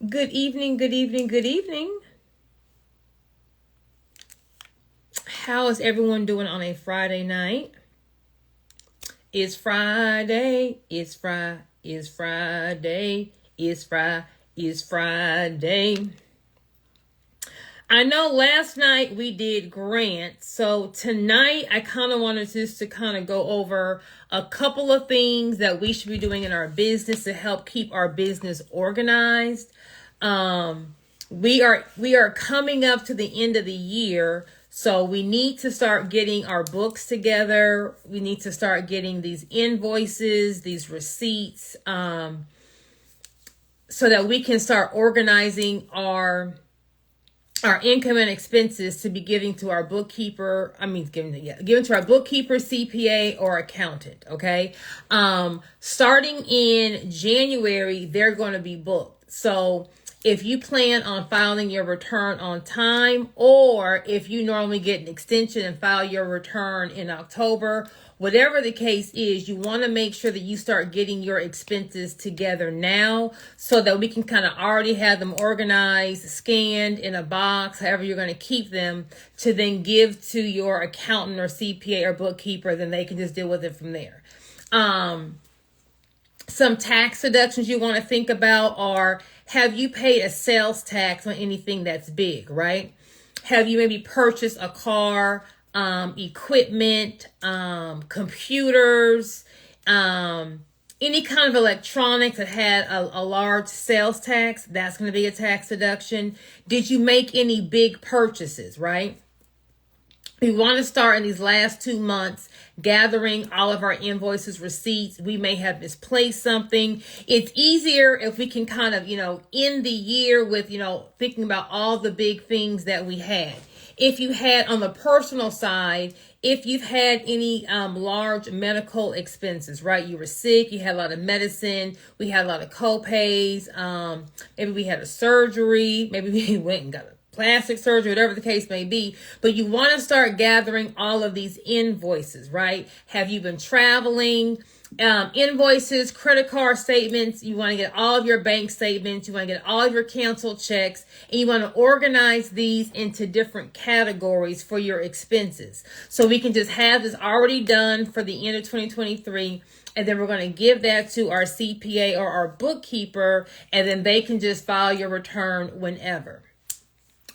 Good evening, good evening, good evening. How is everyone doing on a Friday night? It's Friday, it's Friday, it's Friday, it's Friday, it's Friday. I know last night we did grants, so tonight I kind of wanted just to kind of go over a couple of things that we should be doing in our business to help keep our business organized. We are coming up to the end of the year, so we need to start getting our books together. We need to start getting these invoices, these receipts, so that we can start organizing our income and expenses to be giving to our bookkeeper. Giving to our bookkeeper, CPA, or accountant. Okay. Starting in January, they're going to be booked. So if you plan on filing your return on time, or if you normally get an extension and file your return in October, whatever the case is, you want to make sure that you start getting your expenses together now so that we can kind of already have them organized, scanned in a box, however you're going to keep them, to then give to your accountant or CPA or bookkeeper. Then they can just deal with it from there. Some tax deductions you want to think about are, have you paid a sales tax on anything that's big, right? Have you maybe purchased a car, equipment, computers, any kind of electronics that had a large sales tax? That's going to be a tax deduction. Did you make any big purchases, right? We want to start in these last 2 months gathering all of our invoices, receipts. We may have misplaced something. It's easier if we can kind of, end the year with, thinking about all the big things that we had. If you had on the personal side, if you've had any large medical expenses, right? You were sick, you had a lot of medicine, we had a lot of co-pays, maybe we had a surgery, maybe we went and got a plastic surgery, whatever the case may be, but you want to start gathering all of these invoices, right? Have you been traveling? Invoices, credit card statements. You want to get all of your bank statements. You want to get all of your canceled checks, and you want to organize these into different categories for your expenses. So we can just have this already done for the end of 2023. And then we're going to give that to our CPA or our bookkeeper, and then they can just file your return whenever.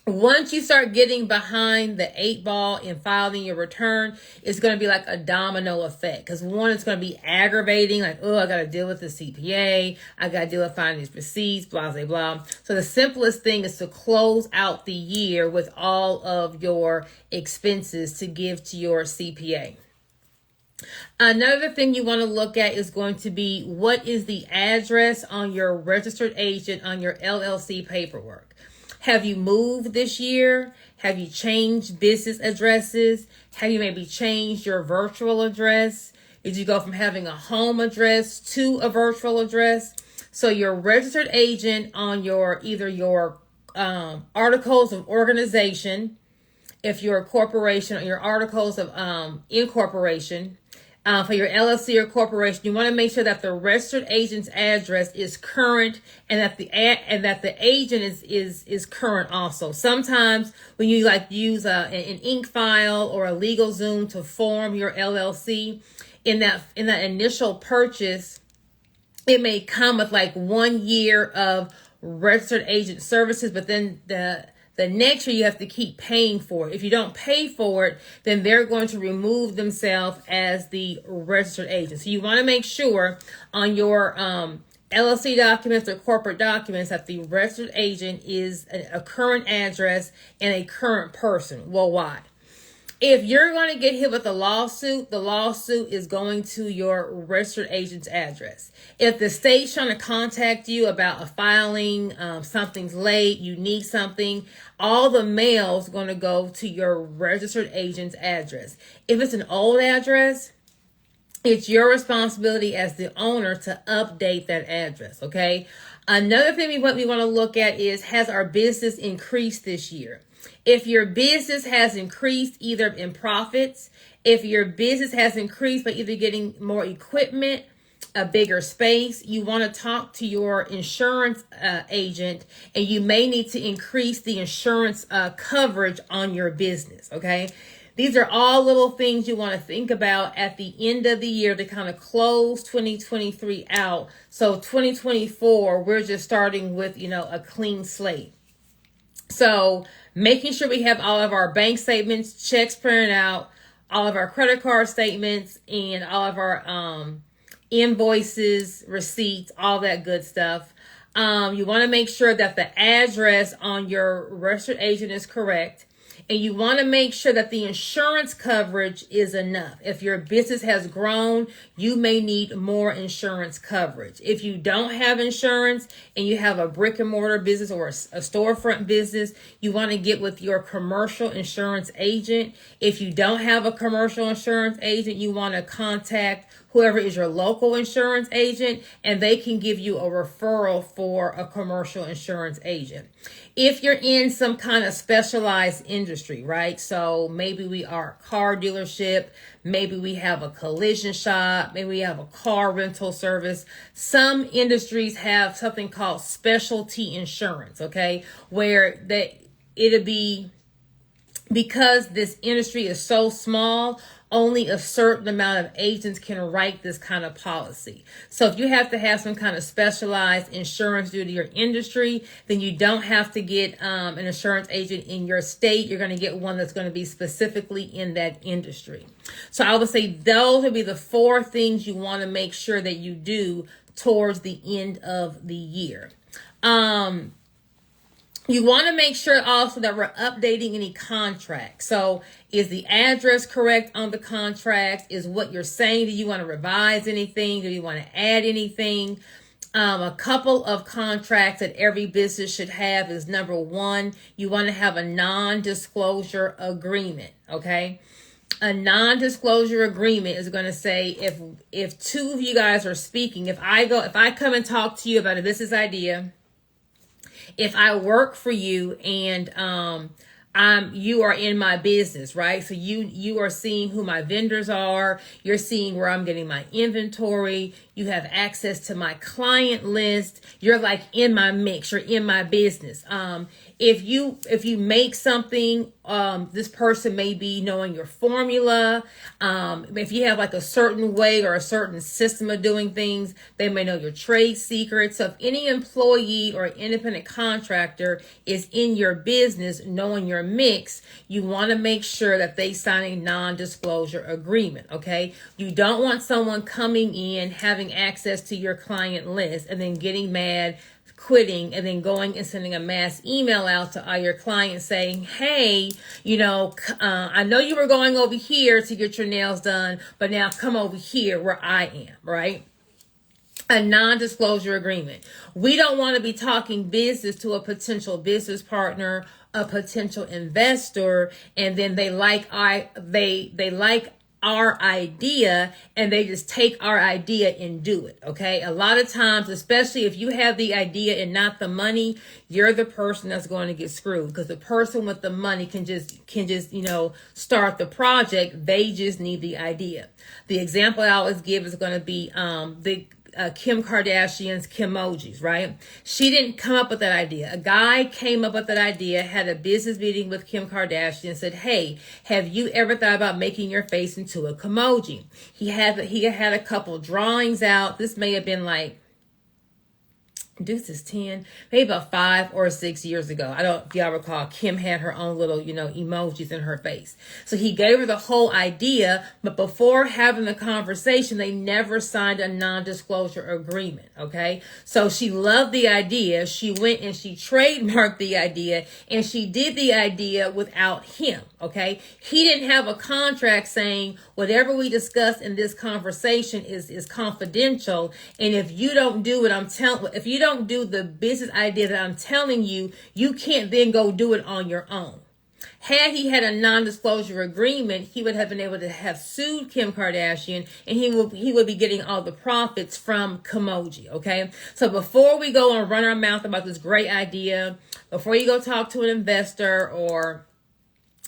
Once you start getting behind the 8 ball in filing your return, it's going to be like a domino effect. Because one, it's going to be aggravating, like, I got to deal with the CPA. I got to deal with finding these receipts, blah, blah, blah. So the simplest thing is to close out the year with all of your expenses to give to your CPA. Another thing you want to look at is going to be, what is the address on your registered agent on your LLC paperwork? Have you moved this year? Have you changed business addresses? Have you maybe changed your virtual address? Did you go from having a home address to a virtual address? So your registered agent on either your articles of organization, if you're a corporation, or your articles of incorporation, for your LLC or corporation, you want to make sure that the registered agent's address is current, and that the agent is current also. Sometimes when you use an ink file or a LegalZoom to form your LLC, in that initial purchase, it may come with 1 year of registered agent services, but then the next year you have to keep paying for it. If you don't pay for it, then they're going to remove themselves as the registered agent. So you want to make sure on your LLC documents or corporate documents that the registered agent is a current address and a current person. Well, why? If you're going to get hit with a lawsuit, the lawsuit is going to your registered agent's address. If the state's trying to contact you about a filing, something's late, you need something, all the mail's going to go to your registered agent's address. If it's an old address, it's your responsibility as the owner to update that address, okay? Another thing we want to look at is, has our business increased this year? If your business has increased either in profits, if your business has increased by either getting more equipment, a bigger space, you want to talk to your insurance agent, and you may need to increase the insurance coverage on your business. Okay. These are all little things you want to think about at the end of the year to kind of close 2023 out. So 2024, we're just starting with, a clean slate. So making sure we have all of our bank statements, checks printed out, all of our credit card statements, and all of our invoices, receipts, all that good stuff. You want to make sure that the address on your registered agent is correct. And you want to make sure that the insurance coverage is enough. If your business has grown, you may need more insurance coverage. If you don't have insurance and you have a brick and mortar business or a storefront business, you want to get with your commercial insurance agent. If you don't have a commercial insurance agent, you want to contact whoever is your local insurance agent, and they can give you a referral for a commercial insurance agent. If you're in some kind of specialized industry, right? So maybe we are a car dealership, maybe we have a collision shop, maybe we have a car rental service. Some industries have something called specialty insurance, okay? Where it'll be, because this industry is so small, only a certain amount of agents can write this kind of policy. So if you have to have some kind of specialized insurance due to your industry, then you don't have to get an insurance agent in your state. You're going to get one that's going to be specifically in that industry. So I would say those would be the 4 things you want to make sure that you do towards the end of the year. You want to make sure also that we're updating any contracts. So is the address correct on the contract? Is what you're saying? Do you want to revise anything? Do you want to add anything? A couple of contracts that every business should have is, number 1, you want to have a non-disclosure agreement. Okay. A non-disclosure agreement is going to say if 2 of you guys are speaking, if I come and talk to you about a business idea, if I work for you and you are in my business, right? So you are seeing who my vendors are. You're seeing where I'm getting my inventory. You have access to my client list. You're like in my mix. You're in my business. If you make something, this person may be knowing your formula. If you have like a certain way or a certain system of doing things, they may know your trade secrets. So if any employee or independent contractor is in your business knowing your mix, you want to make sure that they sign a non-disclosure agreement. Okay. You don't want someone coming in, having access to your client list, and then getting mad, quitting, and then going and sending a mass email out to all your clients saying, hey, I know you were going over here to get your nails done, but now come over here where I am, right? A non-disclosure agreement. We don't want to be talking business to a potential business partner, a potential investor, and then they like our idea and they just take our idea and do it. Okay. A lot of times, especially if you have the idea and not the money, you're the person that's going to get screwed, because the person with the money can just, start the project. They just need the idea. The example I always give is going to be, Kim Kardashian's Kimojis, right? She didn't come up with that idea. A guy came up with that idea, had a business meeting with Kim Kardashian, and said, hey, have you ever thought about making your face into a Kimoji? He had a couple drawings out. This may have been like, this is 10, maybe about 5 or 6 years ago. I don't, if y'all recall, Kim had her own little, emojis in her face. So he gave her the whole idea, but before having the conversation, they never signed a non-disclosure agreement. Okay. So she loved the idea. She went and she trademarked the idea, and she did the idea without him. Okay. He didn't have a contract saying whatever we discuss in this conversation is confidential. And if you don't do what if you don't do the business idea that I'm telling you, you can't then go do it on your own. Had he had a non-disclosure agreement, he would have been able to have sued Kim Kardashian, and he would be getting all the profits from Kimoji. Okay. So before we go and run our mouth about this great idea, before you go talk to an investor or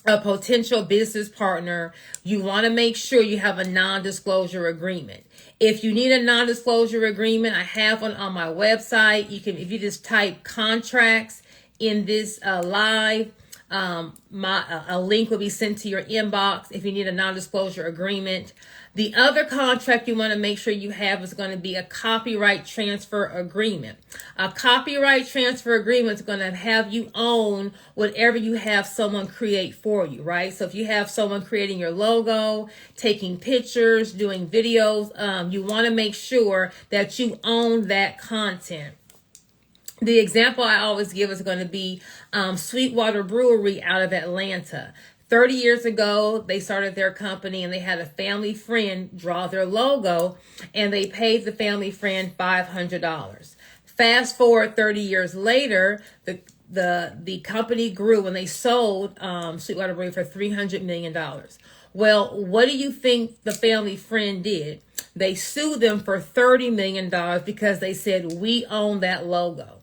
a potential business partner, you want to make sure you have a non-disclosure agreement. If you need a non-disclosure agreement, I have one on my website. You can, if you just type contracts in this live, a link will be sent to your inbox if you need a non-disclosure agreement. The other contract you want to make sure you have is going to be a copyright transfer agreement. A copyright transfer agreement is going to have you own whatever you have someone create for you, right? So if you have someone creating your logo, taking pictures, doing videos, you want to make sure that you own that content. The example I always give is going to be Sweetwater Brewery out of Atlanta. 30 years ago, they started their company and they had a family friend draw their logo and they paid the family friend $500. Fast forward 30 years later, the company grew and they sold Sweetwater Brewery for $300 million. Well, what do you think the family friend did? They sued them for $30 million because they said, we own that logo.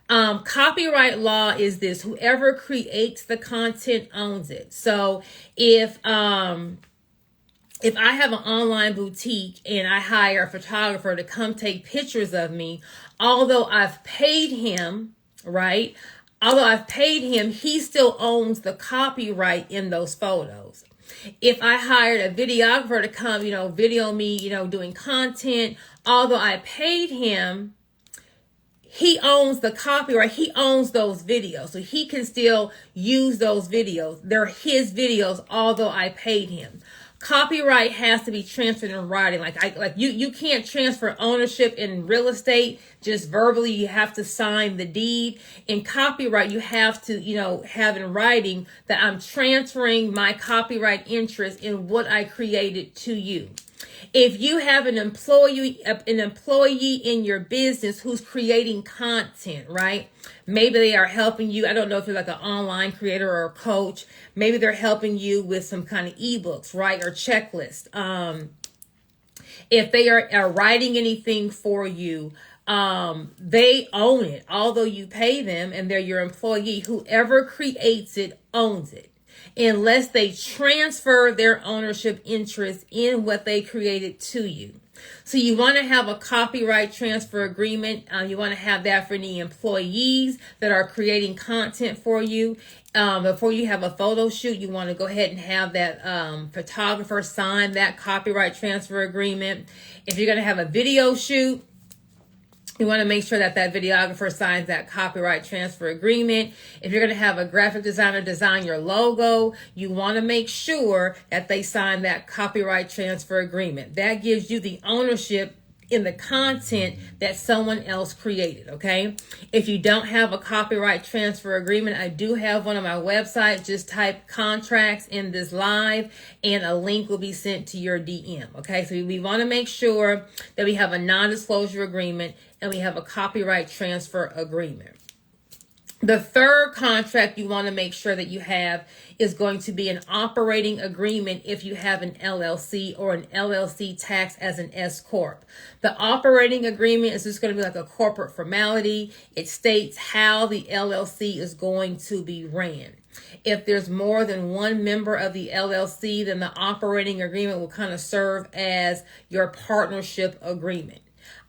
Copyright law is this: whoever creates the content owns it. So if I have an online boutique and I hire a photographer to come take pictures of me, although I've paid him, right? Although I've paid him, he still owns the copyright in those photos. If I hired a videographer to come, video me, doing content, although I paid him, he owns the copyright. He owns those videos. So he can still use those videos. They're his videos, although I paid him. Copyright has to be transferred in writing. You can't transfer ownership in real estate just verbally. You have to sign the deed. In copyright, you have to, have in writing that I'm transferring my copyright interest in what I created to you. If you have an employee in your business who's creating content, right? Maybe they are helping you. I don't know if you're like an online creator or a coach. Maybe they're helping you with some kind of ebooks, right? Or checklist. If they are writing anything for you, they own it. Although you pay them and they're your employee, whoever creates it owns it, unless they transfer their ownership interest in what they created to you. So you want to have a copyright transfer agreement. You want to have that for any employees that are creating content for you. Before you have a photo shoot, you want to go ahead and have that photographer sign that copyright transfer agreement. If you're going to have a video shoot, you want to make sure that videographer signs that copyright transfer agreement. If you're going to have a graphic designer design your logo, you want to make sure that they sign that copyright transfer agreement. That gives you the ownership in the content that someone else created, okay? If you don't have a copyright transfer agreement, I do have one on my website. Just type contracts in this live and a link will be sent to your DM, okay? So we want to make sure that we have a non-disclosure agreement and we have a copyright transfer agreement. The third contract you want to make sure that you have is going to be an operating agreement if you have an LLC or an LLC tax as an S Corp. The operating agreement is just going to be like a corporate formality. It states how the LLC is going to be ran. If there's more than one member of the LLC, then the operating agreement will kind of serve as your partnership agreement.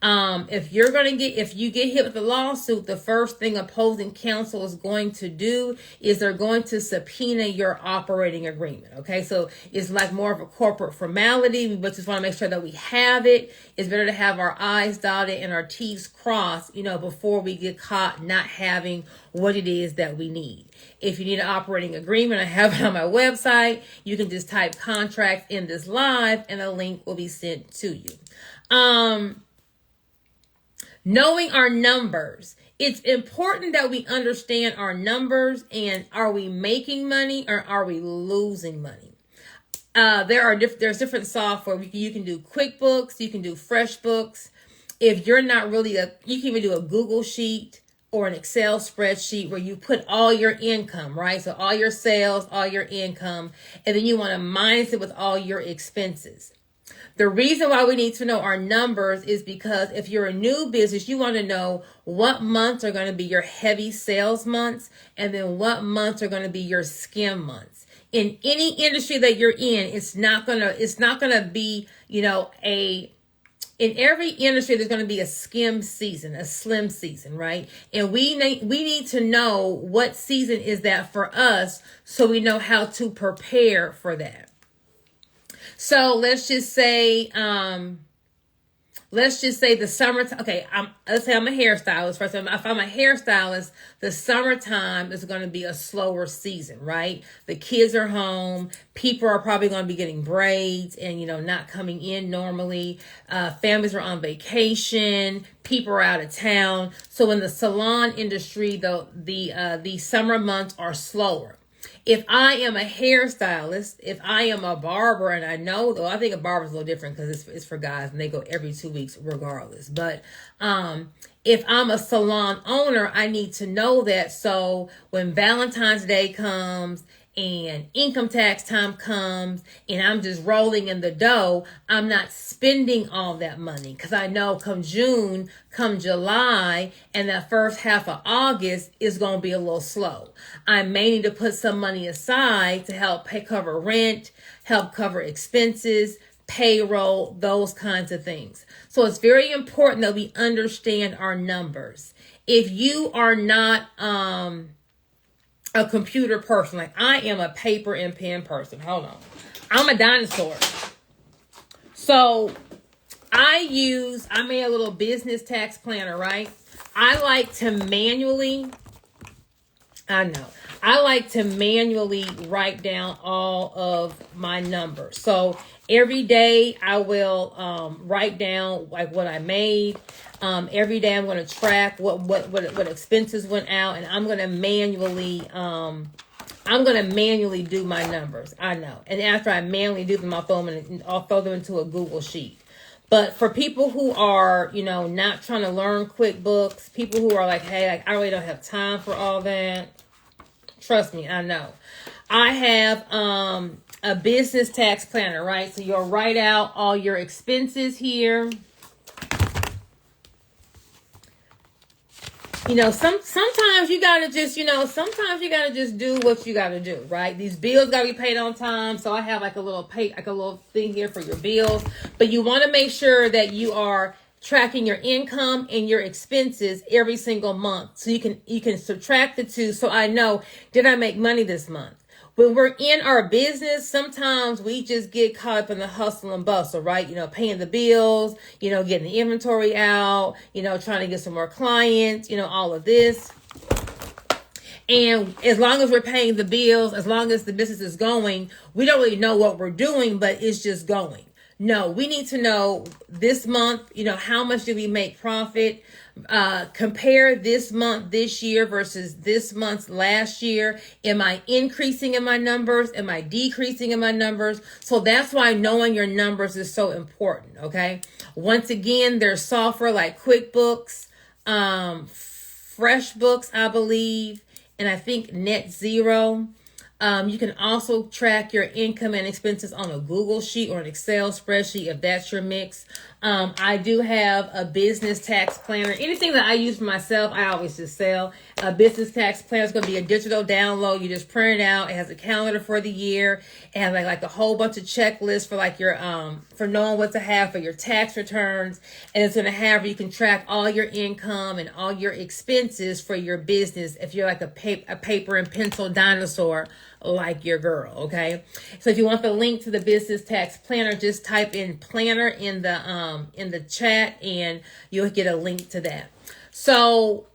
If you get hit with a lawsuit, the first thing opposing counsel is going to do is they're going to subpoena your operating agreement. Okay, so it's like more of a corporate formality. We just want to make sure that we have it. It's better to have our I's dotted and our T's crossed, before we get caught not having what it is that we need. If you need an operating agreement, I have it on my website. You can just type contract in this live and a link will be sent to you. Knowing our numbers. It's important that we understand our numbers and are we making money or are we losing money? There's different software. You can do QuickBooks, you can do FreshBooks. If you're not really you can even do a Google Sheet or an Excel spreadsheet where you put all your income, right? So all your sales, all your income, and then you want to minus it with all your expenses. The reason why we need to know our numbers is because if you're a new business, you want to know what months are going to be your heavy sales months and then what months are going to be your skim months. in any industry that you're in, it's not gonna be, in every industry, there's going to be a skim season, a slim season, right? And we need to know what season is that for us, so we know how to prepare for that. So let's just say the summertime. Okay, let's say I'm a hairstylist. First, if I'm a hairstylist, the summertime is going to be a slower season, right? The kids are home. People are probably going to be getting braids and, not coming in normally. Families are on vacation. People are out of town. So in the salon industry, the summer months are slower. If I am a hairstylist, if I am a barber, and I think a barber is a little different because it's for guys and they go every 2 weeks regardless. But if I'm a salon owner, I need to know that. So when Valentine's Day comes and income tax time comes and I'm just rolling in the dough, I'm not spending all that money, because I know come June, come July, and that first half of August is going to be a little slow. I may need to put some money aside to help cover rent, help cover expenses, payroll, those kinds of things. So it's very important that we understand our numbers. If you are not a computer person, like I am a paper and pen person. Hold on. I'm a dinosaur. So I made a little business tax planner, right? I like to manually write down all of my numbers. So every day I will write down like what I made. Every day I'm going to track what expenses went out, and I'm going to manually do my numbers. I know. And after I manually do them, I'll throw them into a Google Sheet. But for people who are, not trying to learn QuickBooks, people who are like, hey, I really don't have time for all that. Trust me, I know. I have a business tax planner, right? So you'll write out all your expenses here. Sometimes you gotta just, do what you gotta do, right? These bills gotta be paid on time. So I have like a little thing here for your bills, but you want to make sure that you are tracking your income and your expenses every single month. So you can subtract the two. So I know, did I make money this month? When we're in our business, sometimes we just get caught up in the hustle and bustle, right? Paying the bills, getting the inventory out, trying to get some more clients, all of this. And as long as we're paying the bills, as long as the business is going, we don't really know what we're doing, but it's just going. No, we need to know this month, how much did we make profit? Compare this month, this year versus this month last year. Am I increasing in my numbers? Am I decreasing in my numbers? So that's why knowing your numbers is so important. Okay. Once again, there's software like QuickBooks, FreshBooks, I believe, and I think NetZero. You can also track your income and expenses on a Google Sheet or an Excel spreadsheet if that's your mix. I do have a business tax planner. Anything that I use for myself, I always just sell. A business tax planner is going to be a digital download. You just print it out. It has a calendar for the year. It has like a whole bunch of checklists for like your for knowing what to have for your tax returns. And it's going to have, you can track all your income and all your expenses for your business if you're like a paper and pencil dinosaur like your girl. Okay, so if you want the link to the business tax planner, just type in planner in the chat and you'll get a link to that. So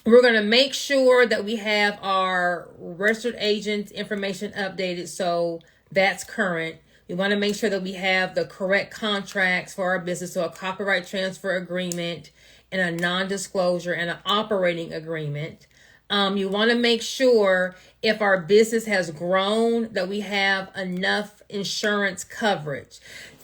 we're going to make sure that we have our registered agent information updated, so that's current. We want to make sure that we have the correct contracts for our business, so a copyright transfer agreement and a non-disclosure and an operating agreement. You want to make sure if our business has grown that we have enough insurance coverage.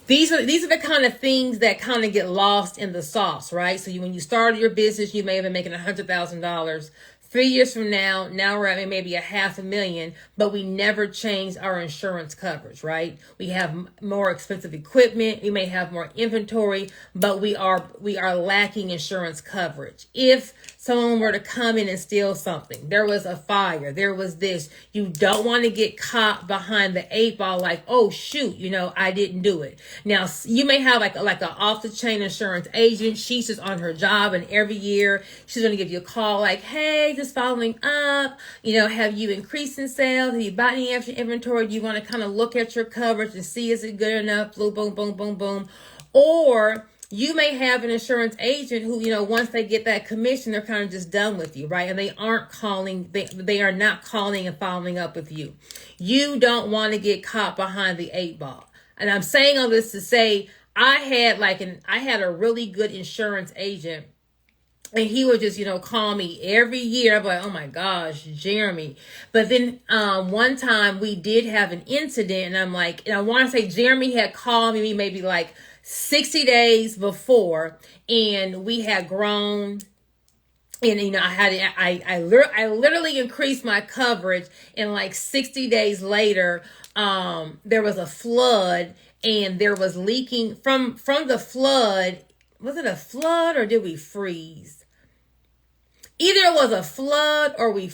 These are the kind of things that kind of get lost in the sauce, right? So when you started your business, you may have been making $100,000, 3 years from now we're at maybe $500,000, but we never changed our insurance coverage, right? We have more expensive equipment. We may have more inventory, but we are lacking insurance coverage. If someone were to come in and steal something, there was a fire, there was this, you don't want to get caught behind the 8 ball like, oh shoot, I didn't do it. Now you may have like an off the chain insurance agent. She's just on her job, and every year she's going to give you a call like, hey, just following up, have you increased in sales? Have you bought any extra inventory? Do you want to kind of look at your coverage and see, is it good enough? Boom, boom, boom, boom, boom. Or you may have an insurance agent who, once they get that commission, they're kind of just done with you, right? And they aren't calling, they are not calling and following up with you. You don't want to get caught behind the 8 ball. And I'm saying all this to say, I had a really good insurance agent, and he would just, call me every year. I'm like, oh my gosh, Jeremy. But then one time we did have an incident, and I'm like, and I want to say Jeremy had called me maybe like 60 days before, and we had grown. And I literally increased my coverage, and like 60 days later, there was a flood, and there was leaking from the flood. Was it a flood, or did we freeze? Either it was a flood or we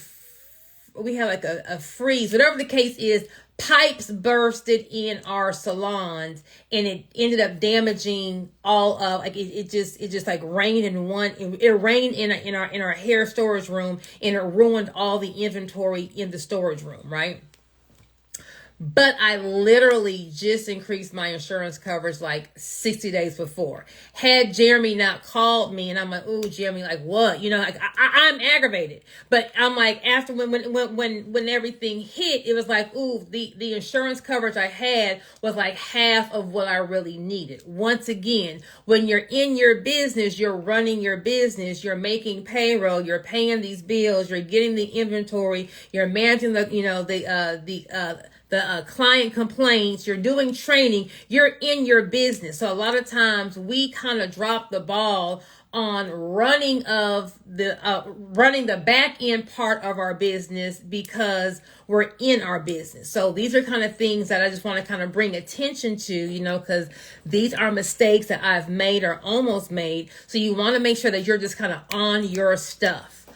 had like a freeze. Whatever the case is, pipes bursted in our salons, and it ended up damaging all of, like, it just like rained it rained in our hair storage room, and it ruined all the inventory in the storage room, right? But I literally just increased my insurance coverage like 60 days before. Had Jeremy not called me, and I'm like, ooh, Jeremy, like what? Like I'm aggravated. But I'm like, after when everything hit, it was like, ooh, the insurance coverage I had was like half of what I really needed. Once again, when you're in your business, you're running your business, you're making payroll, you're paying these bills, you're getting the inventory, you're managing the client complaints, you're doing training, you're in your business. So a lot of times we kind of drop the ball on running the back end part of our business because we're in our business. So these are kind of things that I just want to kind of bring attention to, because these are mistakes that I've made or almost made. So you want to make sure that you're just kind of on your stuff.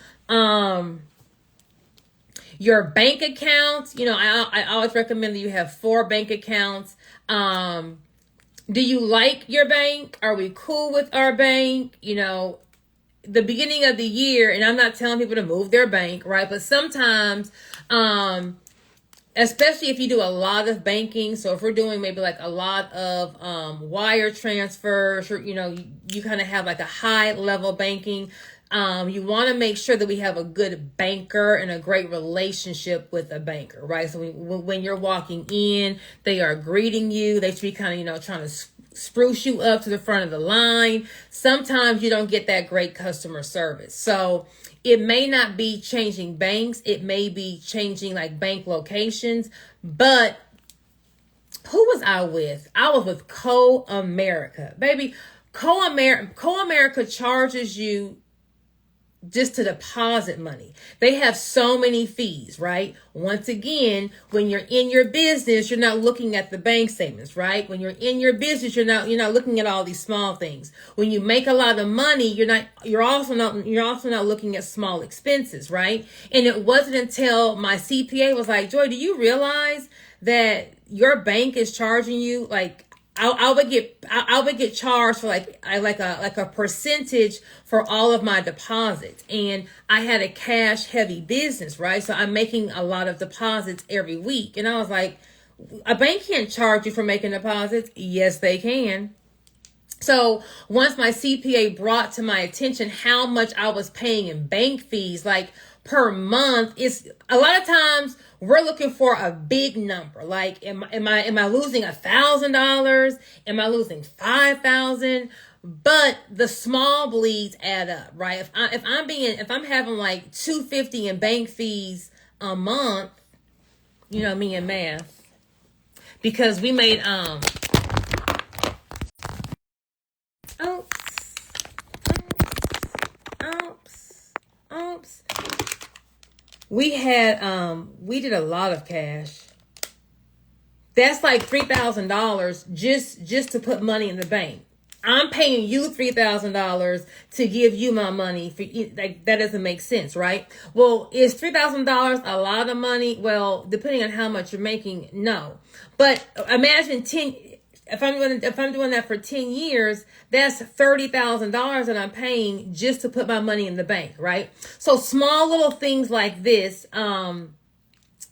Your bank accounts, I always recommend that you have 4 bank accounts. Do you like your bank? Are we cool with our bank? The beginning of the year, and I'm not telling people to move their bank, right? But sometimes, especially if you do a lot of banking. So if we're doing maybe like a lot of wire transfers, or, you kind of have like a high level banking. You want to make sure that we have a good banker and a great relationship with a banker, right? So when you're walking in, they are greeting you. They should be kind of, trying to spruce you up to the front of the line. Sometimes you don't get that great customer service. So it may not be changing banks. It may be changing like bank locations. But who was I with? I was with Co-America. Baby, Co-America charges you just to deposit money. They have so many fees, right? Once again, when you're in your business, you're not looking at the bank statements, right? When you're in your business, you're not looking at all these small things. When you make a lot of money, you're also not looking at small expenses, right? And it wasn't until my CPA was like, Joy, do you realize that your bank is charging you like I would get charged for like a percentage for all of my deposits, and I had a cash heavy business, right? So I'm making a lot of deposits every week, and I was like, a bank can't charge you for making deposits. Yes, they can. So once my CPA brought to my attention how much I was paying in bank fees, like per month, it's a lot of times we're looking for a big number. Like, am I losing $1,000? Am I losing $5,000? But the small bleeds add up, right? If I'm having like $250 in bank fees a month, me and math, because we made oops. we did a lot of cash. That's like $3,000 just to put money in the bank. I'm paying you $3,000 to give you my money for, like, that doesn't make sense, right? Well, is $3,000 a lot of money? Well, depending on how much you're making, no. But imagine if I'm doing that for 10 years, that's $30,000 that I'm paying just to put my money in the bank, right? So small little things like this,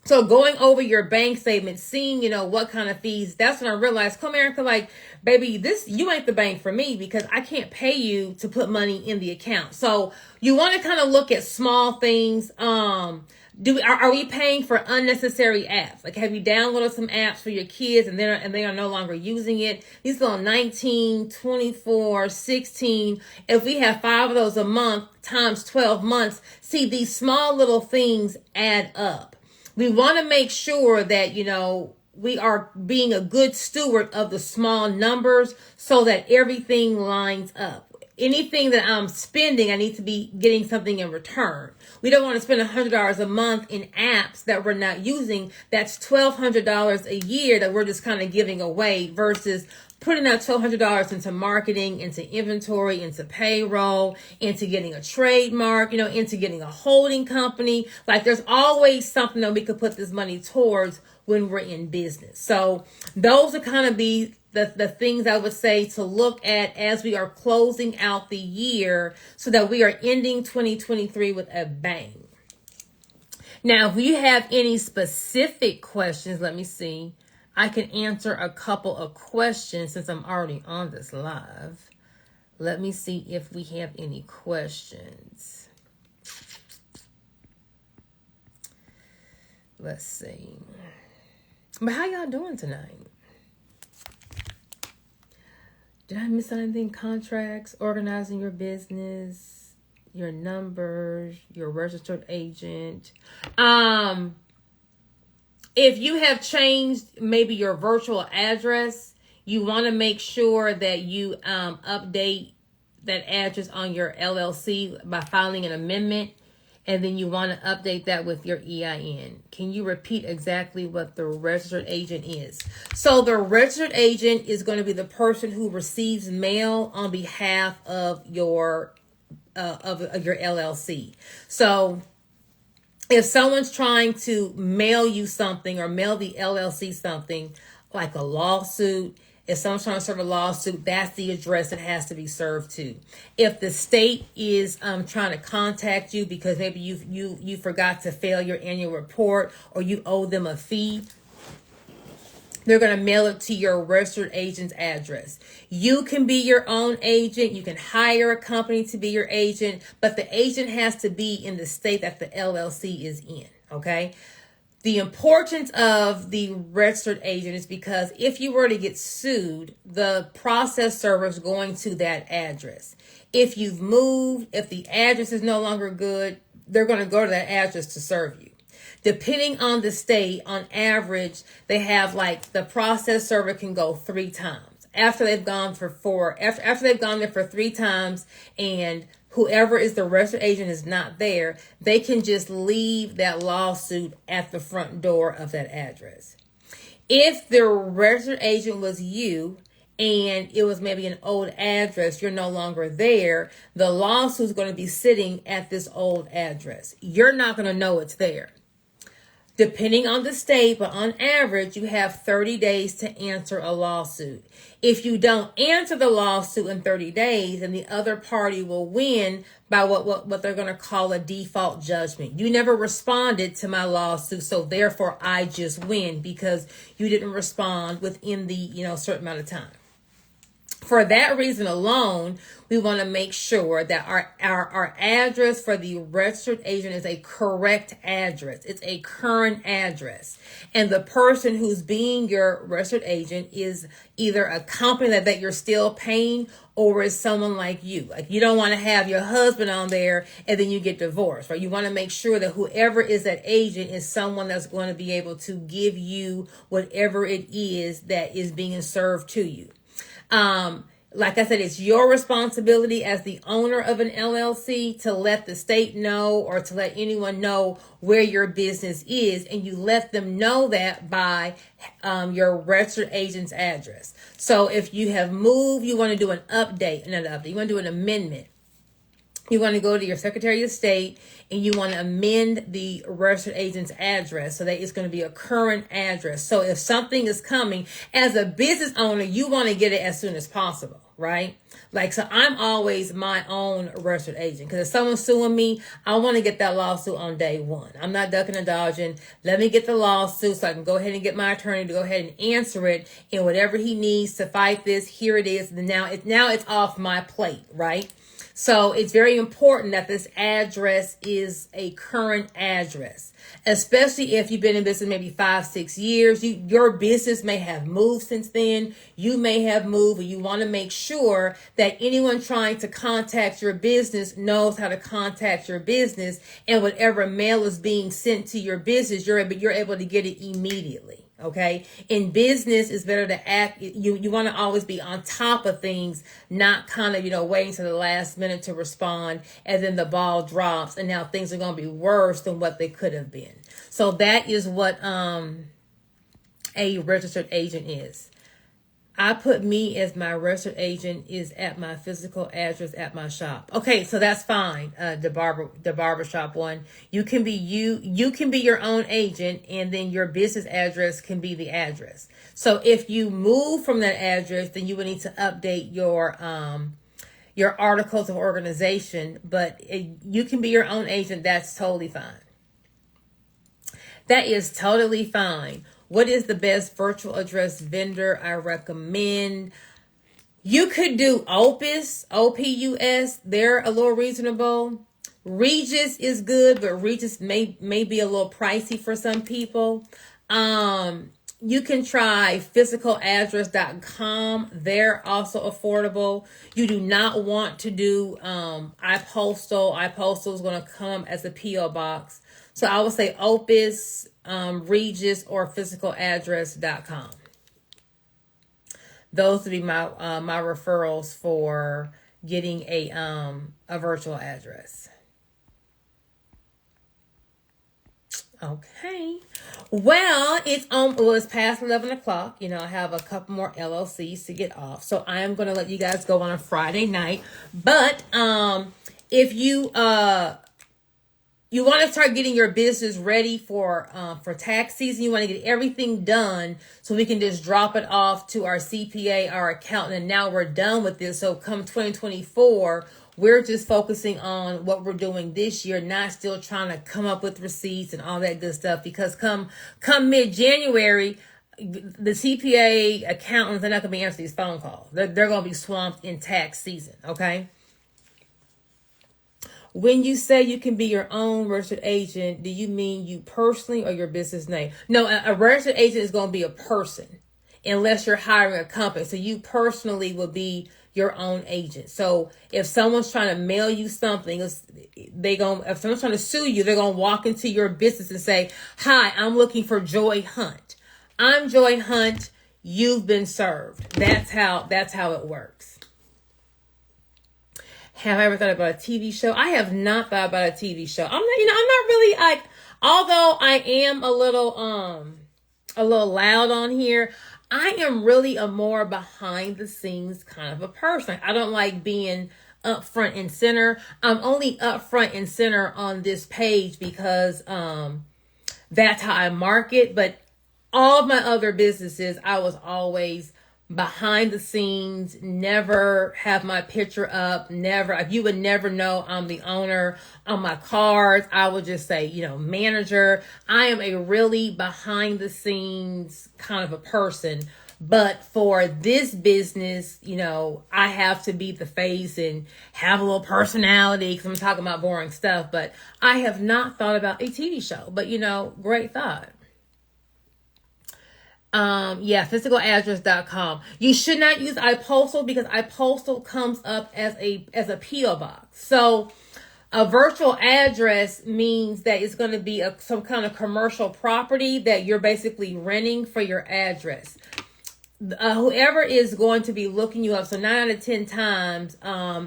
so going over your bank statement, seeing, what kind of fees, that's when I realized, come Erica, like, baby, you ain't the bank for me because I can't pay you to put money in the account. So you want to kind of look at small things. Are we paying for unnecessary apps? Like, have you downloaded some apps for your kids and they are no longer using it? These are on 19, 24, 16. If we have 5 of those a month times 12 months, see, these small little things add up. We want to make sure that, we are being a good steward of the small numbers so that everything lines up. Anything that I'm spending, I need to be getting something in return. We don't want to spend $100 a month in apps that we're not using. That's $1,200 a year that we're just kind of giving away versus putting that $1,200 into marketing, into inventory, into payroll, into getting a trademark, into getting a holding company. Like, there's always something that we could put this money towards when we're in business. So those are kind of the things I would say to look at as we are closing out the year so that we are ending 2023 with a bang. Now, if you have any specific questions, let me see. I can answer a couple of questions since I'm already on this live. Let me see if we have any questions. Let's see. But how y'all doing tonight? Did I miss anything? Contracts, organizing your business, your numbers, your registered agent. If you have changed maybe your virtual address, you want to make sure that you update that address on your LLC by filing an amendment. And then you want to update that with your EIN. Can you repeat exactly what the registered agent is? So the registered agent is going to be the person who receives mail on behalf of your LLC. So if someone's trying to mail you something or mail the LLC something like a lawsuit, if someone's trying to serve a lawsuit, that's the address it has to be served to. If the state is trying to contact you because maybe you forgot to fill your annual report or you owe them a fee, they're going to mail it to your registered agent's address. You can be your own agent. You can hire a company to be your agent, but the agent has to be in the state that the LLC is in, okay? The importance of the registered agent is because if you were to get sued, the process server is going to that address. If you've moved, if the address is no longer good, they're going to go to that address to serve you. Depending on the state, on average, they have like the process server can go 3 times. After they've gone after they've gone there for 3 times and whoever is the registered agent is not there, they can just leave that lawsuit at the front door of that address. If the registered agent was you and it was maybe an old address, you're no longer there, the lawsuit is going to be sitting at this old address. You're not going to know it's there. Depending on the state, but on average, you have 30 days to answer a lawsuit. If you don't answer the lawsuit in 30 days, then the other party will win by what they're going to call a default judgment. You never responded to my lawsuit, so therefore I just win because you didn't respond within the certain amount of time. For that reason alone, we want to make sure that our address for the registered agent is a correct address. It's a current address. And the person who's being your registered agent is either a company that you're still paying or is someone like you. Like, you don't want to have your husband on there and then you get divorced, right? You want to make sure that whoever is that agent is someone that's going to be able to give you whatever it is that is being served to you. like I said, it's your responsibility as the owner of an LLC to let the state know or to let anyone know where your business is. And you let them know that by your registered agent's address. So if you have moved, you want to do an update, not an update, you want to do an amendment. You want to go to your Secretary of State and you want to amend the registered agent's address so that it's going to be a current address. So if something is coming as a business owner, you want to get it as soon as possible, right? Like, so I'm always my own registered agent, because if someone's suing me, I want to get that lawsuit on day one. I'm not ducking and dodging. Let me get the lawsuit so I can go ahead and get my attorney to go ahead and answer it, and whatever he needs to fight this, here it is. Now it's off my plate, right? So it's very important that this address is a current address, especially if you've been in business maybe 5-6 years. Your business may have moved since then. You may have moved, and you want to make sure that anyone trying to contact your business knows how to contact your business, and whatever mail is being sent to your business, you're able to get it immediately. Okay. In business, it's better to act. You want to always be on top of things, not kind of, waiting to the last minute to respond. And then the ball drops and now things are going to be worse than what they could have been. So that is what, a registered agent is. I put me as my registered agent is at my physical address at my shop. Okay, so that's fine. The barbershop one. You can be you can be your own agent, and then your business address can be the address. So if you move from that address, then you would need to update your articles of organization, but you can be your own agent. That's totally fine. That is totally fine. What is the best virtual address vendor I recommend? You could do Opus, OPUS. They're a little reasonable. Regus is good, but Regus may be a little pricey for some people. You can try physicaladdress.com. They're also affordable. You do not want to do iPostal. iPostal is going to come as a P.O. box. So I would say Opus, Regus, or physicaladdress.com. Those would be my referrals for getting a virtual address. Okay. Well, it's past 11 o'clock. I have a couple more LLCs to get off. So I am going to let you guys go on a Friday night. But if you want to start getting your business ready for tax season, you want to get everything done so we can just drop it off to our CPA, our accountant, and now we're done with this. So come 2024, we're just focusing on what we're doing this year, not still trying to come up with receipts and all that good stuff, because come mid-January, the CPA accountants are not going to be answering these phone calls. They're going to be swamped in tax season, okay? When you say you can be your own registered agent, do you mean you personally or your business name? No, a registered agent is going to be a person unless you're hiring a company. So you personally will be your own agent. So if someone's trying to mail you something, if someone's trying to sue you, they're going to walk into your business and say, "Hi, I'm looking for Joy Hunt. I'm Joy Hunt. You've been served." That's how it works. Have I ever thought about a TV show? I have not thought about a TV show. I'm not really like, although I am a little loud on here, I am really a more behind the scenes kind of a person. I don't like being up front and center. I'm only up front and center on this page because that's how I market. But all of my other businesses, I was always behind the scenes, never have my picture up, you would never know I'm the owner. On my cards, I would just say, manager. I am a really behind the scenes kind of a person. But for this business, I have to be the face and have a little personality because I'm talking about boring stuff. But I have not thought about a TV show, but great thought. Physicaladdress.com. You should not use iPostal because iPostal comes up as a P.O. box. So a virtual address means that it's going to be some kind of commercial property that you're basically renting for your address. whoever is going to be looking you up, so 9 out of 10 times,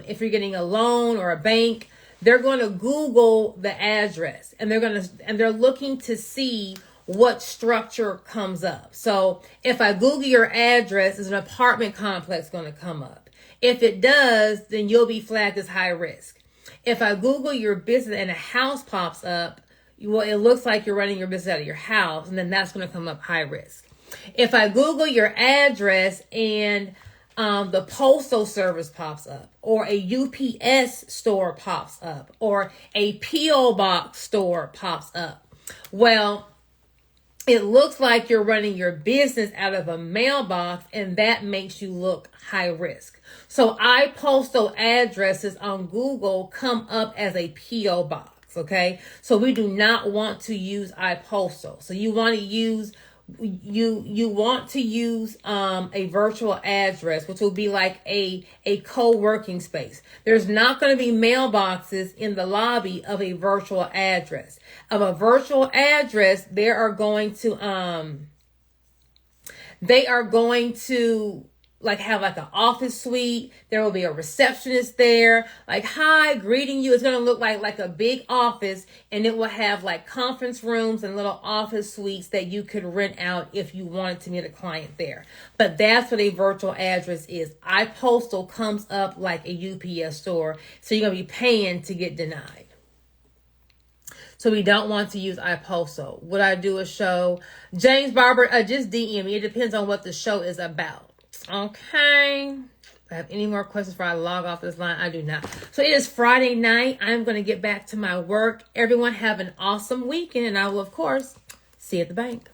if you're getting a loan or a bank, they're going to Google the address, and they're looking to see what structure comes up. So if I Google your address, is an apartment complex going to come up? If it does, then you'll be flagged as high risk. If I Google your business and a house pops up, well, it looks like you're running your business out of your house, and then that's going to come up high risk. If I Google your address and the postal service pops up, or a UPS store pops up, or a P.O. box store pops up, well, it looks like you're running your business out of a mailbox, and that makes you look high risk. So iPostal addresses on Google come up as a P.O. box, okay? So we do not want to use iPostal. So you want to use a virtual address, which will be like a co-working space. There's not going to be mailboxes in the lobby of a virtual address. Of a virtual address, they are going to like have like an office suite. There will be a receptionist there, like, hi, greeting you. It's going to look like a big office, and it will have like conference rooms and little office suites that you could rent out if you wanted to meet a client there. But that's what a virtual address is. iPostal comes up like a UPS store, so you're going to be paying to get denied. So we don't want to use iPostal. Would I do a show? James Barber, just DM me. It depends on what the show is about. Okay. If I have any more questions before I log off this line, I do not. So it is Friday night. I'm going to get back to my work. Everyone have an awesome weekend, and I will, of course, see you at the bank.